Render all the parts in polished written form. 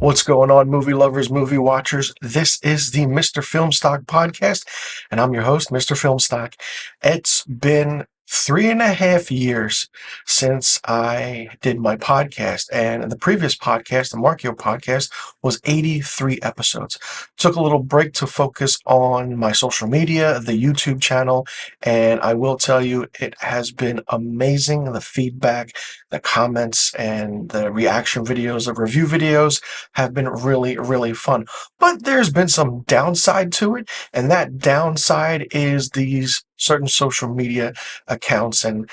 What's going on, movie lovers, movie watchers? This is the Mr. Filmstock podcast, and I'm your host, Mr. Filmstock. It's been 3.5 years since I did my podcast, and the previous podcast, the Marchio podcast, was 83 episodes. Took a little break to focus on my social media, the YouTube channel, and I will tell you, it has been amazing. The feedback, the comments, and the reaction videos, the review videos have been really, really fun. But there's been some downside to it, and that downside is these certain social media accounts and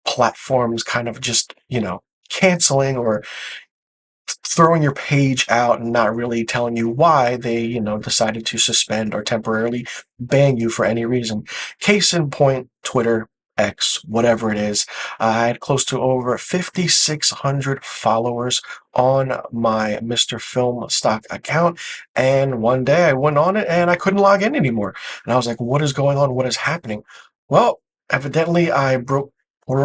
platforms kind of just, canceling or throwing your page out and not really telling you why they, decided to suspend or temporarily ban you for any reason. Case in point, Twitter, X, whatever it is. I had close to over 5,600 followers on my Mr. Film Stock account, and one day I went on it and I couldn't log in anymore. And I was like, what is going on? What is happening? Well, evidently I broke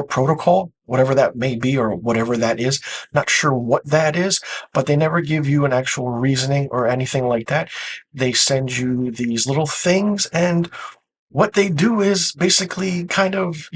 protocol, whatever that may be, or whatever that is. Not sure what that is, but they never give you an actual reasoning or anything like that. They send you these little things, and what they do is basically kind of,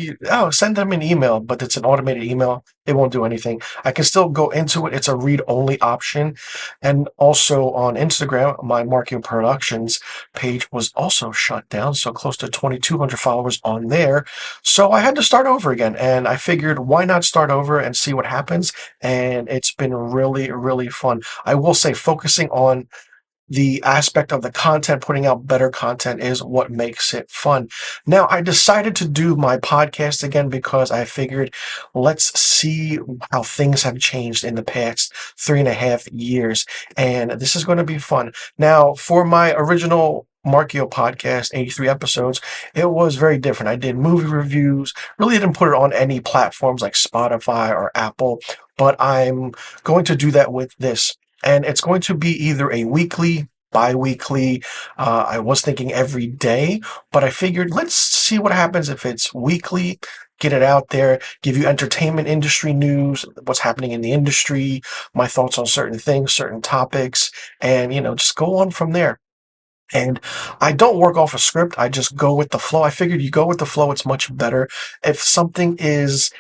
send them an email, but it's an automated email. It won't do anything. I can still go into it. It's a read-only option. And also on Instagram, my Marchio Productions page was also shut down, so close to 2,200 followers on there. So I had to start over again, and I figured, why not start over and see what happens? And it's been really, really fun. I will say, focusing on the aspect of the content, putting out better content is what makes it fun. Now, I decided to do my podcast again because I figured, let's see how things have changed in the past 3.5 years. And this is going to be fun. Now, for my original Marchio podcast, 83 episodes, it was very different. I did movie reviews, really didn't put it on any platforms like Spotify or Apple, but I'm going to do that with this. And it's going to be either a weekly, bi-weekly. I was thinking every day, but I figured, let's see what happens if it's weekly, get it out there, give you entertainment industry news, what's happening in the industry, my thoughts on certain things, certain topics, and, just go on from there. And I don't work off a script. I just go with the flow. I figured you go with the flow, it's much better. If something is,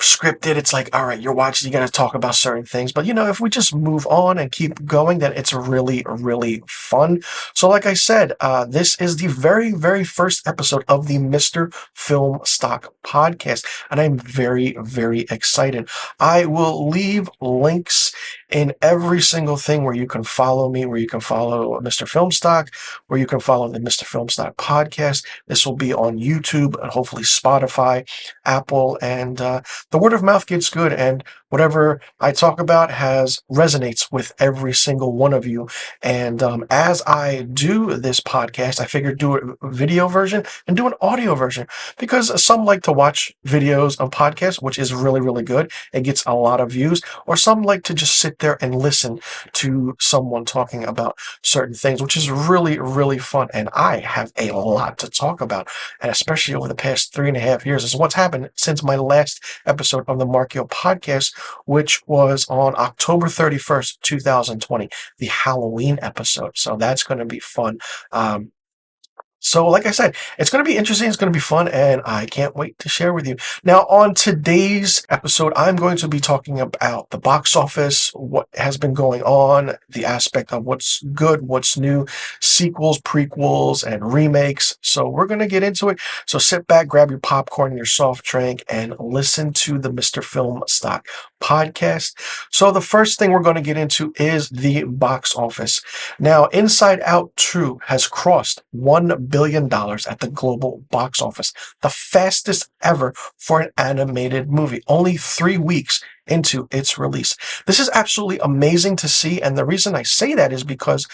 scripted, it's like, all right, you're watching, you got to talk about certain things. But, if we just move on and keep going, then it's really, really fun. So like I said, this is the very, very first episode of the Mr. Film Stock podcast, and I'm very, very excited. I will leave links in every single thing where you can follow me, where you can follow Mr. Filmstock, where you can follow the Mr. Filmstock podcast. This will be on YouTube and hopefully Spotify, Apple, and the word of mouth gets good, and whatever I talk about resonates with every single one of you. And as I do this podcast, I figured do a video version and do an audio version, because some like to watch videos of podcasts, which is really, really good. It gets a lot of views. Or some like to just sit there and listen to someone talking about certain things, which is really, really fun. And I have a lot to talk about, and especially over the past 3.5 years. This is what's happened since my last episode of the Marchio podcast, which was on October 31st, 2020, the Halloween episode. So that's going to be fun. So like I said, it's going to be interesting, it's going to be fun, and I can't wait to share with you. Now, on today's episode, I'm going to be talking about the box office, what has been going on, the aspect of what's good, what's new, sequels, prequels, and remakes. So we're going to get into it. So sit back, grab your popcorn and your soft drink, and listen to the Mr. Film Stock podcast. So the first thing we're going to get into is the box office. Now, Inside Out 2 has crossed $1 billion at the global box office, the fastest ever for an animated movie, only 3 weeks into its release. This is absolutely amazing to see, and the reason I say that is because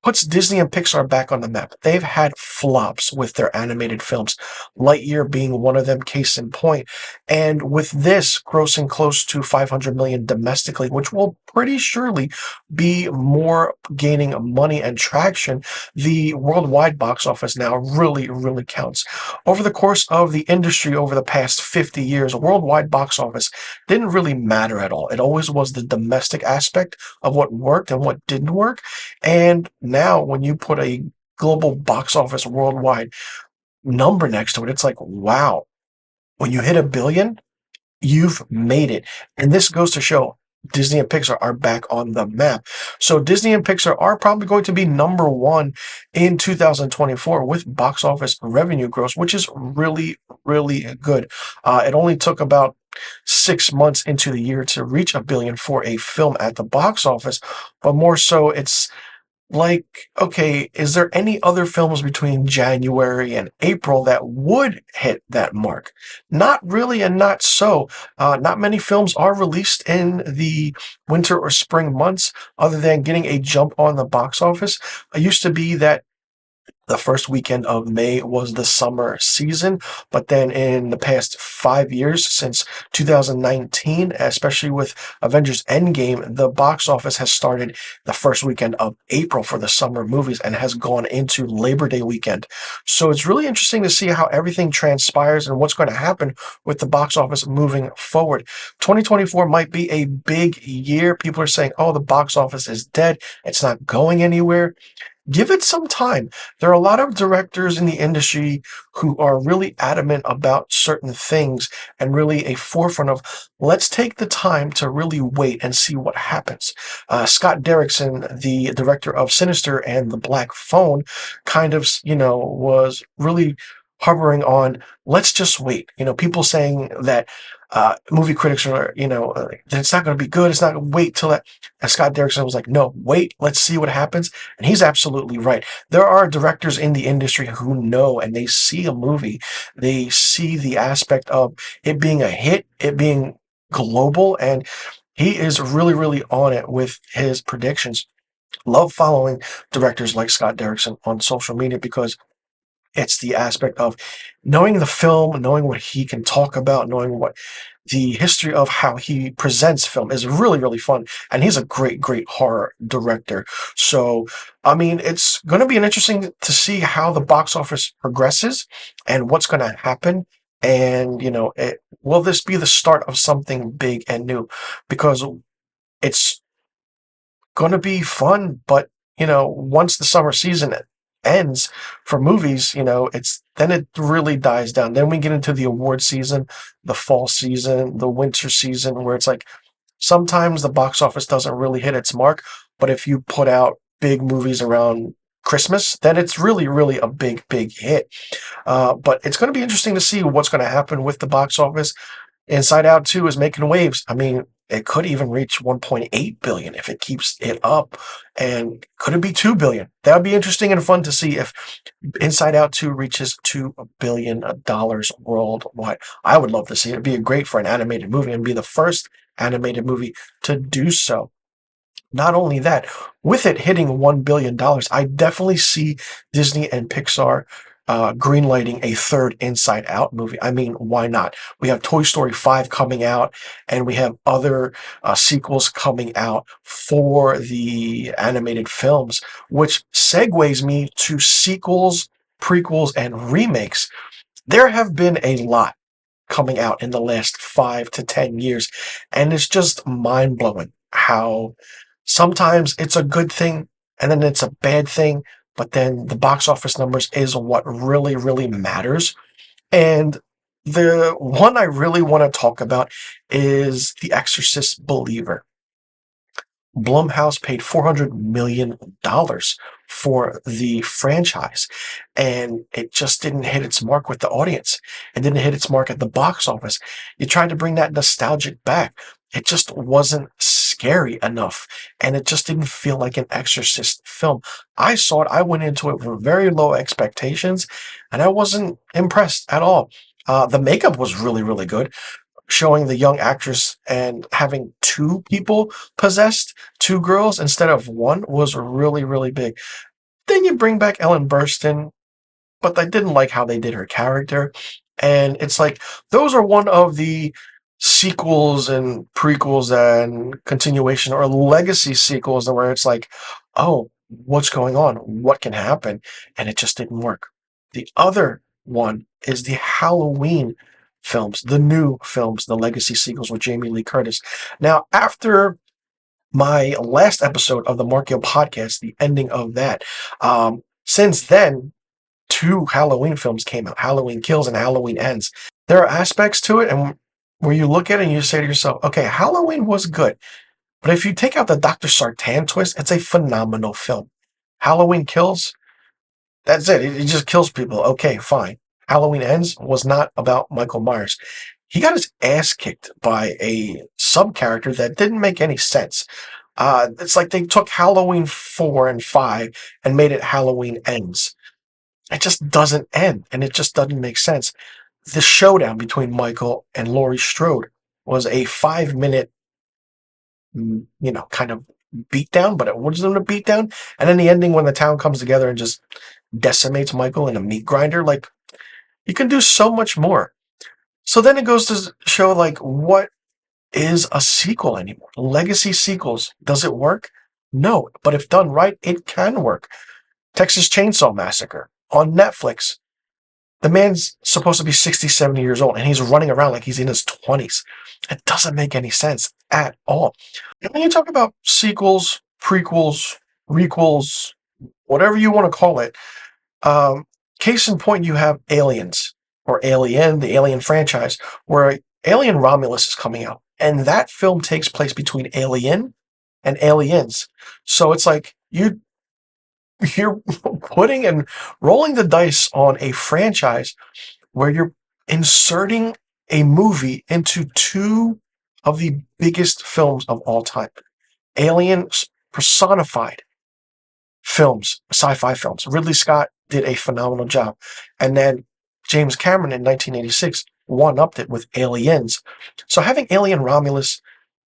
puts Disney and Pixar back on the map. They've had flops with their animated films, Lightyear being one of them, case in point. And with this grossing close to 500 million domestically, which will pretty surely be more gaining money and traction, the worldwide box office now really counts. Over the course of the industry over the past 50 years, worldwide box office didn't really matter at all. It always was the domestic aspect of what worked and what didn't work. And now when you put a global box office worldwide number next to it, it's like, wow, when you hit a billion, you've made it. And this goes to show Disney and Pixar are back on the map. So Disney and Pixar are probably going to be number one in 2024 with box office revenue growth, which is really good. It only took about 6 months into the year to reach a billion for a film at the box office, but more so it's like, okay, is there any other films between January and April that would hit that mark? Not really, and not so. Not many films are released in the winter or spring months, other than getting a jump on the box office. It used to be that the first weekend of May was the summer season, but then in the past 5 years, since 2019, especially with Avengers Endgame, the box office has started the first weekend of April for the summer movies and has gone into Labor Day weekend. So it's really interesting to see how everything transpires and what's going to happen with the box office moving forward. 2024 might be a big year. People are saying, oh, the box office is dead. It's not going anywhere. Give it some time. There are a lot of directors in the industry who are really adamant about certain things and really a forefront of let's take the time to really wait and see what happens. Scott Derrickson, the director of Sinister and The Black Phone, kind of, was really hovering on let's just wait. People saying that movie critics are, that it's not going to be good. It's not going to wait till that. And Scott Derrickson was like, no, wait, let's see what happens. And he's absolutely right. There are directors in the industry who know and they see a movie, they see the aspect of it being a hit, it being global, and he is really on it with his predictions. Love following directors like Scott Derrickson on social media because it's the aspect of knowing the film, knowing what he can talk about, knowing what the history of how he presents film is really fun. And he's a great horror director. So, I mean, it's going to be an interesting to see how the box office progresses and what's going to happen. And, will this be the start of something big and new? Because it's going to be fun, but once the summer season ends for movies, it really dies down. Then we get into the award season, the fall season, the winter season, where it's like sometimes the box office doesn't really hit its mark, but if you put out big movies around Christmas, then it's really a big hit. But it's going to be interesting to see what's going to happen with the box office. Inside Out 2 is making waves. I mean, it could even reach 1.8 billion if it keeps it up. And could it be 2 billion? That would be interesting and fun to see if Inside Out 2 reaches $2 billion worldwide. I would love to see it. It'd be great for an animated movie and be the first animated movie to do so. Not only that, with it hitting $1 billion, I definitely see Disney and Pixar greenlighting a third Inside Out movie. I mean, why not? We have Toy Story 5 coming out, and we have other sequels coming out for the animated films, which segues me to sequels, prequels, and remakes. There have been a lot coming out in the last 5 to 10 years, and it's just mind-blowing how sometimes it's a good thing and then it's a bad thing, but then the box office numbers is what really matters. And the one I really want to talk about is The Exorcist Believer. Blumhouse paid $400 million for the franchise, and it just didn't hit its mark with the audience. It didn't hit its mark at the box office. You tried to bring that nostalgic back. It just wasn't scary enough, and it just didn't feel like an Exorcist film. I saw it. I went into it with very low expectations, and I wasn't impressed at all. The makeup was really good. showing the young actress and having two people possessed, two girls instead of one, was really, really big. Then you bring back Ellen Burstyn, but I didn't like how they did her character. And it's like, those are one of the sequels and prequels and continuation or legacy sequels where it's like, oh, what's going on? What can happen? And it just didn't work. The other one is the Halloween films, the new films, the legacy sequels with Jamie Lee Curtis. Now, after my last episode of the Marchio podcast, the ending of that, since then, two Halloween films came out, Halloween Kills and Halloween Ends. There are aspects to it and where you look at it and you say to yourself, okay, Halloween was good. But if you take out the Dr. Sartan twist, it's a phenomenal film. Halloween Kills, that's it. It just kills people. Okay, fine. Halloween Ends was not about Michael Myers. He got his ass kicked by a sub character that didn't make any sense. It's like they took Halloween 4 and 5 and made it Halloween Ends. It just doesn't end, and it just doesn't make sense. The showdown between Michael and Laurie Strode was a 5 minute, kind of beatdown, but it wasn't a beatdown. And then the ending when the town comes together and just decimates Michael in a meat grinder, like, you can do so much more. So then it goes to show, like, what is a sequel anymore? Legacy sequels, does it work? No, but if done right, it can work. Texas Chainsaw Massacre on Netflix. The man's supposed to be 60, 70 years old, and he's running around like he's in his 20s. It doesn't make any sense at all. And when you talk about sequels, prequels, requels, whatever you want to call it, case in point, you have Aliens, or Alien, the Alien franchise, where Alien Romulus is coming out. And that film takes place between Alien and Aliens. So it's like you're putting and rolling the dice on a franchise where you're inserting a movie into two of the biggest films of all time. Alien personified films, sci-fi films. Ridley Scott did a phenomenal job. And then James Cameron in 1986 one-upped it with Aliens. So having Alien Romulus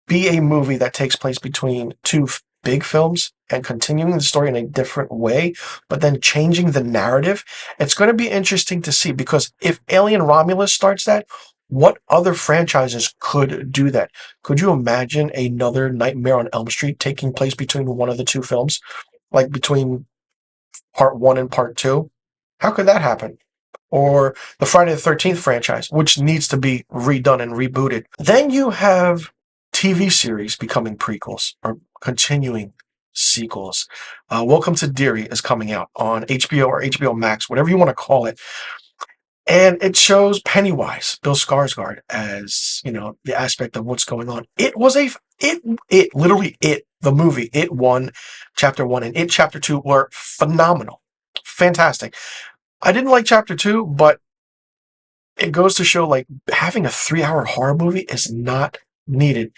be a movie that takes place between two big films and continuing the story in a different way, but then changing the narrative, it's going to be interesting to see, because if Alien Romulus starts that, what other franchises could do that? Could you imagine another Nightmare on Elm Street taking place between one of the two films? Like between part 1 and part 2? How could that happen? Or the Friday the 13th franchise, which needs to be redone and rebooted. Then you have TV series becoming prequels or continuing sequels. Welcome to Derry is coming out on HBO or HBO Max, whatever you want to call it. And it shows Pennywise, Bill Skarsgård, as, the aspect of what's going on. It was the movie, It One, Chapter 1 and It Chapter 2 were phenomenal. Fantastic. I didn't like Chapter 2, but it goes to show, like, having a 3-hour horror movie is not needed.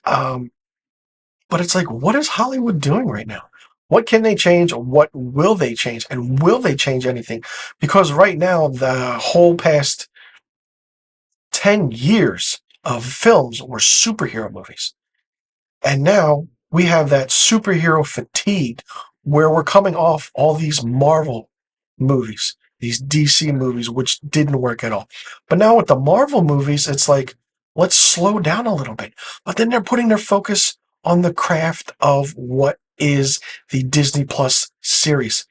But it's like, what is Hollywood doing right now? What can they change? What will they change? And will they change anything? Because right now, the whole past 10 years of films were superhero movies. And now we have that superhero fatigue where we're coming off all these Marvel movies, these DC movies, which didn't work at all. But now with the Marvel movies, it's like, let's slow down a little bit. But then they're putting their focus on the craft of what is the Disney Plus series.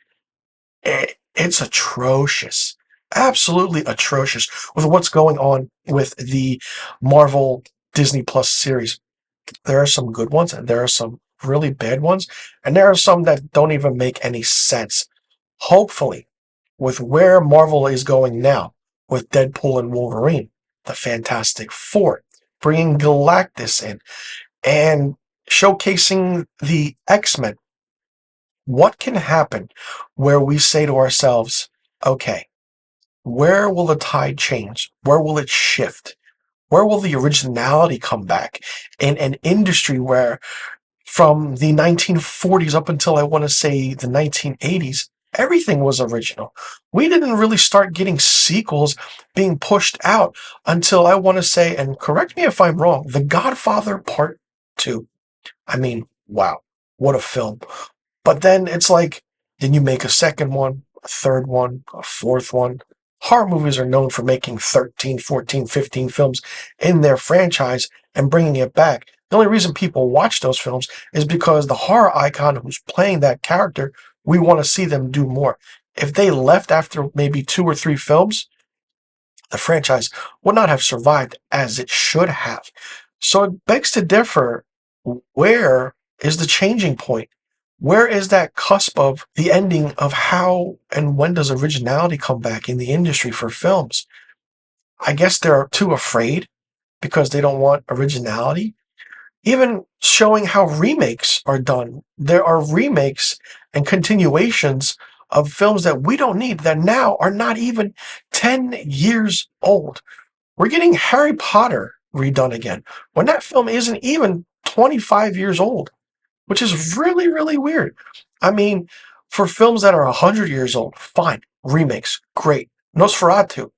It's atrocious. Absolutely atrocious with what's going on with the Marvel Disney Plus series. There are some good ones and there are some really bad ones, and there are some that don't even make any sense. Hopefully, with where Marvel is going now, with Deadpool and Wolverine, the Fantastic Four, bringing Galactus in, and showcasing the X-Men, what can happen where we say to ourselves, okay, where will the tide change? Where will it shift? Where will the originality come back in an industry where from the 1940s up until I want to say the 1980s, Everything was original. We didn't really start getting sequels being pushed out until, I want to say, and correct me if I'm wrong, The Godfather Part 2. I mean, wow, what a film. But then it's like, then you make a second one, a third one, a fourth one. Horror movies are known for making 13, 14, 15 films in their franchise and bringing it back. The only reason people watch those films is because the horror icon who's playing that character, we want to see them do more. If they left after maybe two or three films, the franchise would not have survived as it should have. So it begs to differ, where is the changing point? Where is that cusp of the ending of how and when does originality come back in the industry for films? I guess they're too afraid because they don't want originality. Even showing how remakes are done. There are remakes and continuations of films that we don't need that now are not even 10 years old. We're getting Harry Potter redone again when that film isn't even 25 years old, which is really, really weird. I mean, for films that are 100 years old, fine. Remakes, great. Nosferatu,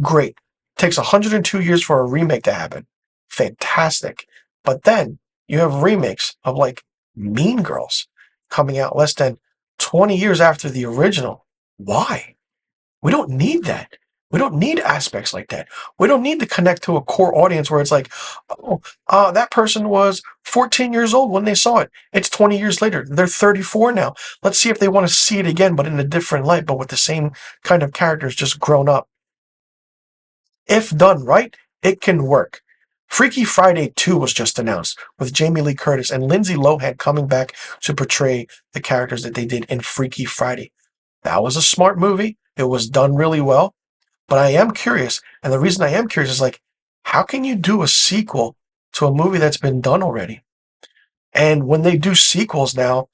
great. Takes 102 years for a remake to happen. Fantastic. But then you have remakes of like Mean Girls coming out less than 20 years after the original. Why? We don't need that. We don't need aspects like that. We don't need to connect to a core audience where it's like, oh, that person was 14 years old when they saw it. It's 20 years later. They're 34 now. Let's see if they want to see it again, but in a different light, but with the same kind of characters just grown up. If done right, it can work. Freaky Friday 2 was just announced with Jamie Lee Curtis and Lindsay Lohan coming back to portray the characters that they did in Freaky Friday. That was a smart movie. It was done really well. But I am curious, and the reason I am curious is like, how can you do a sequel to a movie that's been done already? And when they do sequels now,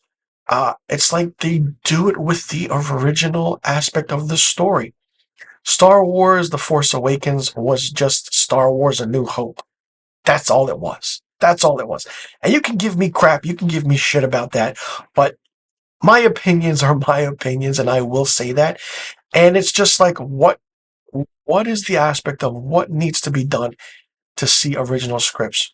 it's like they do it with the original aspect of the story. Star Wars The Force Awakens was just Star Wars A New Hope. That's all it was. That's all it was. And you can give me crap, you can give me shit about that, but my opinions are my opinions, and I will say that. And it's just like, what is the aspect of what needs to be done to see original scripts,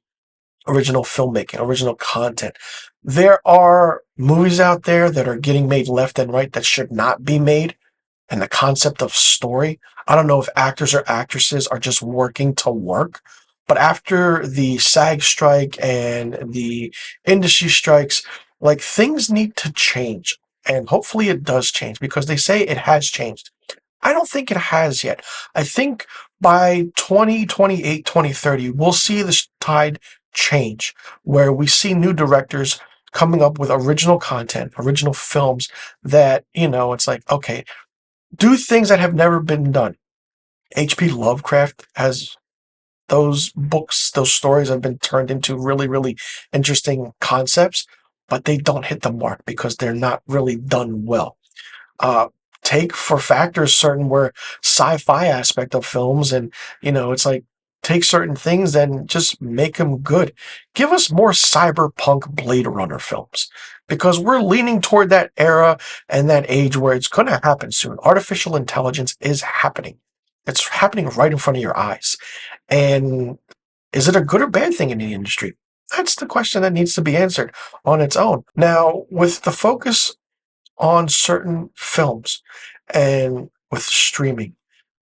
original filmmaking, original content? There are movies out there that are getting made left and right that should not be made. And the concept of story, I don't know if actors or actresses are just working to work. But after the SAG strike and the industry strikes, like, things need to change. And hopefully it does change because they say it has changed. I don't think it has yet. I think by 2028, 2030, we'll see this tide change where we see new directors coming up with original content, original films that, it's like, okay, do things that have never been done. H.P. Lovecraft has those books, those stories have been turned into really, really interesting concepts, but they don't hit the mark because they're not really done well. uh, Take for factors certain where sci-fi aspect of films, and it's like, take certain things and just make them good. Give us more cyberpunk Blade Runner films because we're leaning toward that era and that age where it's going to happen soon. Artificial intelligence is happening. It's happening right in front of your eyes. And is it a good or bad thing in the industry? That's the question that needs to be answered on its own. Now, with the focus on certain films and with streaming.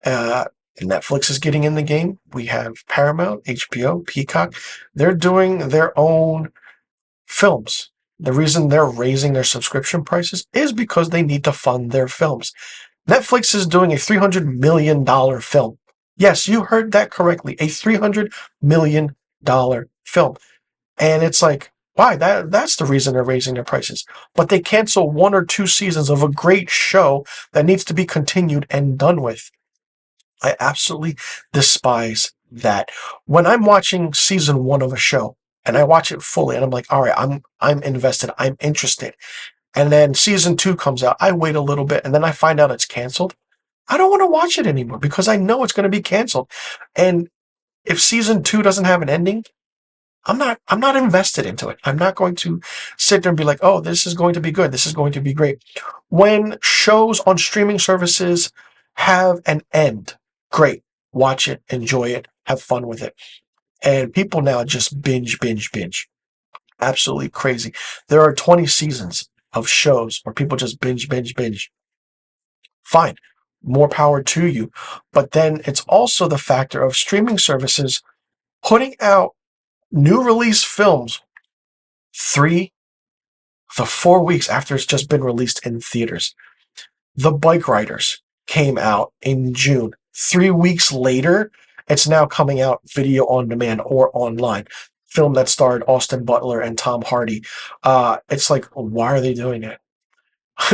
Uh, Netflix is getting in the game. We have Paramount, HBO, Peacock. They're doing their own films. The reason they're raising their subscription prices is because they need to fund their films. Netflix is doing a $300 million film. Yes, you heard that correctly. A $300 million film. And it's like, why? That's the reason they're raising their prices. But they cancel one or two seasons of a great show that needs to be continued and done with. I absolutely despise that. When I'm watching season one of a show and I watch it fully and I'm like, all right, I'm invested, I'm interested. And then season two comes out, I wait a little bit and then I find out it's canceled. I don't want to watch it anymore because I know it's going to be canceled. And if season two doesn't have an ending, I'm not invested into it. I'm not going to sit there and be like, oh, this is going to be good. This is going to be great. When shows on streaming services have an end, great. Watch it, enjoy it, have fun with it. And people now just binge, binge, binge. Absolutely crazy. There are 20 seasons of shows where people just binge, binge, binge. Fine. More power to you. But then it's also the factor of streaming services putting out new release films 3 to 4 weeks after it's just been released in theaters. The Bike Riders came out in June. 3 weeks later, it's now coming out video on demand or online. Film that starred Austin Butler and Tom Hardy. It's like, why are they doing it?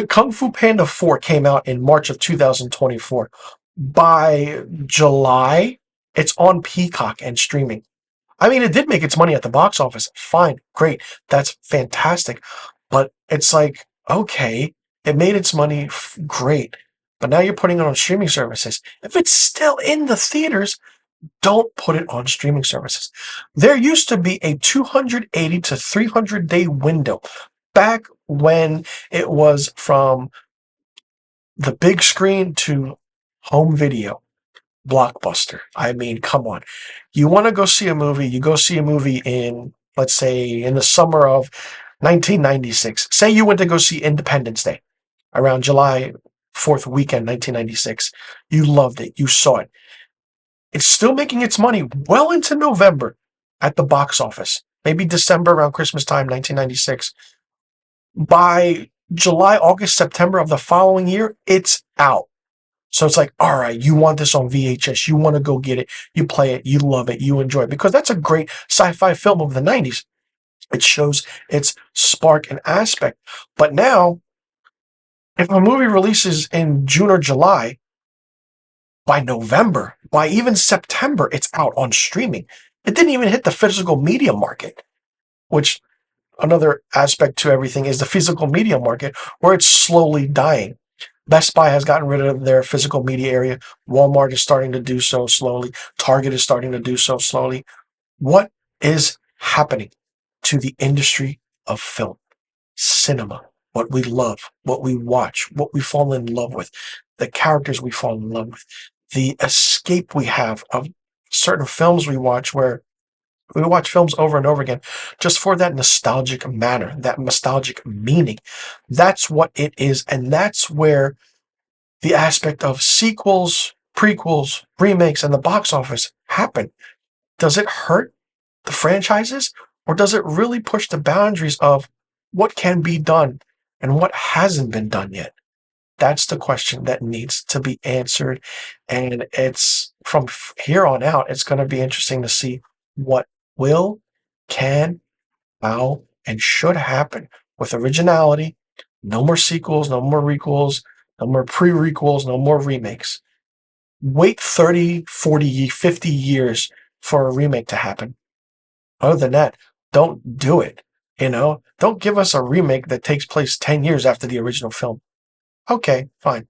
Kung Fu Panda 4 came out in March of 2024. By July, it's on Peacock and streaming. I mean, it did make its money at the box office. Fine, great. That's fantastic. But it's like, okay, it made its money, great. But now you're putting it on streaming services. If it's still in the theaters, don't put it on streaming services. There used to be a 280 to 300 day window back when it was from the big screen to home video. Blockbuster. I mean, come on. You want to go see a movie, you go see a movie in, let's say, in the summer of 1996. Say you went to go see Independence Day around July 4th weekend, 1996. You loved it. You saw it. It's still making its money well into November at the box office. Maybe December around Christmas time, 1996. By July, August, September of the following year, it's out. So it's like, all right, you want this on VHS, you want to go get it, you play it, you love it, you enjoy it, because that's a great sci-fi film of the 90s. It shows its spark and aspect. But now, if a movie releases in June or July, by November, by even September, it's out on streaming. It didn't even hit the physical media market, which another aspect to everything is the physical media market, where it's slowly dying. Best Buy has gotten rid of their physical media area. Walmart is starting to do so slowly. Target is starting to do so slowly. What is happening to the industry of film, cinema, what we love, what we watch, what we fall in love with, the characters we fall in love with, the escape we have of certain films we watch where we watch films over and over again just for that nostalgic matter, that nostalgic meaning. That's what it is. And that's where the aspect of sequels, prequels, remakes, and the box office happen. Does it hurt the franchises, or does it really push the boundaries of what can be done and what hasn't been done yet? That's the question that needs to be answered. And it's from here on out, it's going to be interesting to see what will, can, how, and should happen with originality. No more sequels, no more requels, no more pre-requels, no more remakes. Wait 30, 40, 50 years for a remake to happen. Other than that, don't do it. Don't give us a remake that takes place 10 years after the original film. Okay, fine.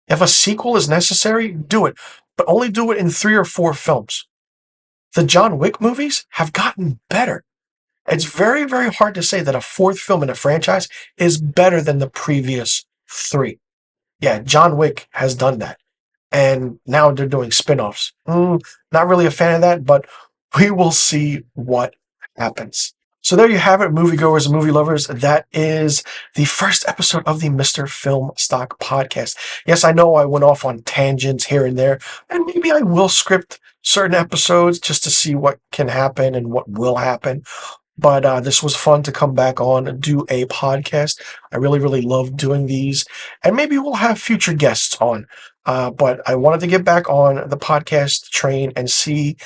If a sequel is necessary, do it, but only do it in 3 or 4 films. The John Wick movies have gotten better. It's very, very hard to say that a 4th film in a franchise is better than the previous 3. Yeah, John Wick has done that. And now they're doing spin-offs. Not really a fan of that, but we will see what happens. So there you have it, moviegoers and movie lovers. That is the first episode of the Mr. Film Stock podcast. Yes, I know I went off on tangents here and there, and maybe I will script certain episodes just to see what can happen and what will happen. But this was fun to come back on and do a podcast. I really, really love doing these. And maybe we'll have future guests on. But I wanted to get back on the podcast train and see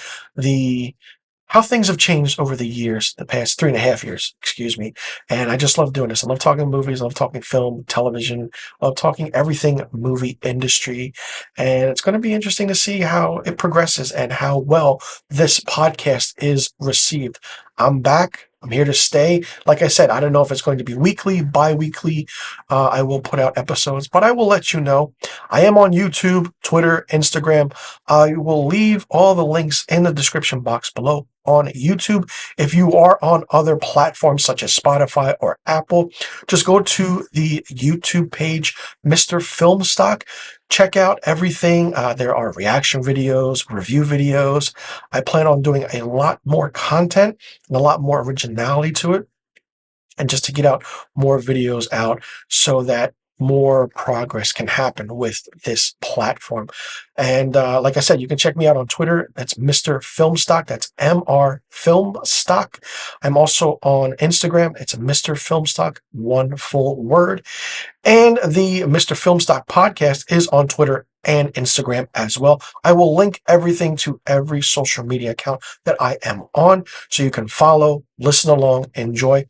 how things have changed over the years, the past 3.5 years, excuse me. And I just love doing this. I love talking movies. I love talking film, television. I love talking everything movie industry. And it's going to be interesting to see how it progresses and how well this podcast is received. I'm back. I'm here to stay. Like I said, I don't know if it's going to be weekly, bi-weekly. I will put out episodes, but I will let you know. I am on YouTube, Twitter, Instagram. I will leave all the links in the description box below. on YouTube. If you are on other platforms such as Spotify or Apple, just go to the YouTube page, Mr. Filmstock. Check out everything. There are reaction videos, review videos. I plan on doing a lot more content and a lot more originality to it, and just to get out more videos out so that more progress can happen with this platform. And like I said, you can check me out on Twitter. That's Mr. Filmstock. That's MR Filmstock. I'm also on Instagram. It's Mr. Filmstock, one full word. And the Mr. Filmstock podcast is on Twitter and Instagram as well. I will link everything to every social media account that I am on, so you can follow, listen along, enjoy,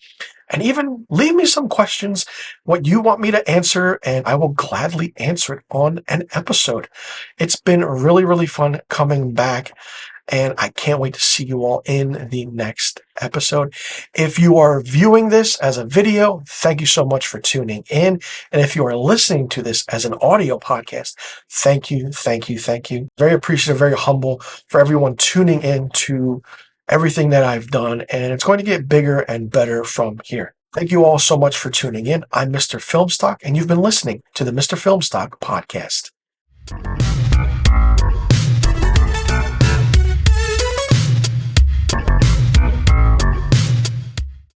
and even leave me some questions, what you want me to answer, and I will gladly answer it on an episode. It's been really, really fun coming back, and I can't wait to see you all in the next episode. If you are viewing this as a video, thank you so much for tuning in. And if you are listening to this as an audio podcast, thank you, thank you, thank you. Very appreciative, very humble for everyone tuning in to everything that I've done, and it's going to get bigger and better from here. Thank you all so much for tuning in. I'm Mr. Filmstock, and you've been listening to the Mr. Filmstock podcast.